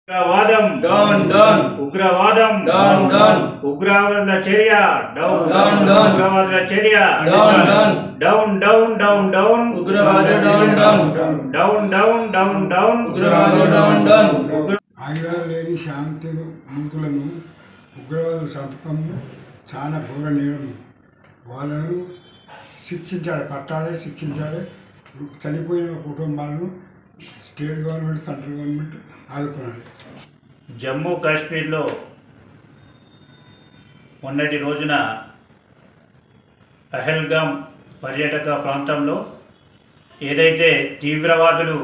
ఉగ్రవాదం down down ఉగ్రవాదం down down ఉగ్రవాదుల చర్య డౌన్ డౌన్ డౌన్ ఉగ్రవాదుల చర్య down down down down down down ఉగ్రవాద down down down down down down ఉగ్రవాద డౌన్ డౌన్ ఆయుధాలు లేని శాంతి మూతులను ఉగ్రవాదులు చంపకం చాలా ఘోర నేరం. వాళ్ళను శిక్షించాలి, పట్టాలి, శిక్షించాలి. చనిపోయిన కుటుంబాలను స్టేట్ గవర్నమెంట్, సెంట్రల్ గవర్నమెంట్ ఆదుకోవాలి. జమ్మూ కాశ్మీర్లో మొన్నటి రోజున పహల్గామ్ పర్యాటక ప్రాంతంలో ఏదైతే తీవ్రవాదులు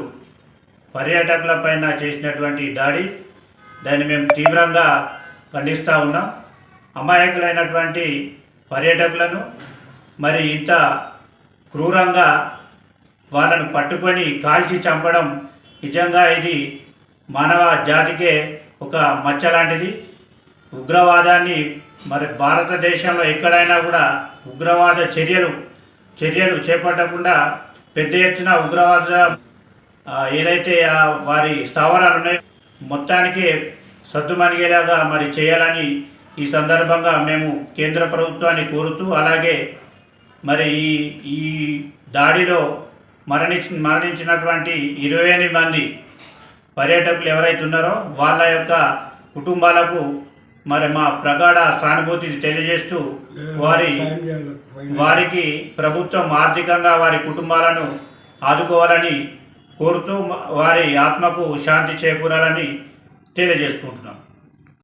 పర్యాటకులపైన చేసినటువంటి దాన్ని మేము తీవ్రంగా ఖండిస్తూ ఉన్నాం. అమాయకులైనటువంటి పర్యాటకులను మరి ఇంత క్రూరంగా వాళ్ళను పట్టుకొని కాల్చి చంపడం నిజంగా ఇది మానవ జాతికే ఒక మచ్చ లాంటిది. ఉగ్రవాదాన్ని మరి భారతదేశంలో ఎక్కడైనా కూడా ఉగ్రవాద చర్యలు చేపట్టకుండా పెద్ద ఎత్తున ఉగ్రవాద ఏదైతే వారి స్థావరాలు ఉన్నాయో మొత్తానికి సద్దుమణిగేలాగా మరి చేయాలని ఈ సందర్భంగా మేము కేంద్ర ప్రభుత్వాన్ని కోరుతూ, అలాగే మరి ఈ దాడిలో మరణించినటువంటి 28 మంది పర్యాటకులు ఎవరైతే ఉన్నారో వాళ్ళ యొక్క కుటుంబాలకు మరి మా ప్రగాఢ సానుభూతి తెలియజేస్తూ వారికి ప్రభుత్వం ఆర్థికంగా వారి కుటుంబాలను ఆదుకోవాలని కోరుతూ వారి ఆత్మకు శాంతి చేకూరాలని తెలియజేసుకుంటున్నాం.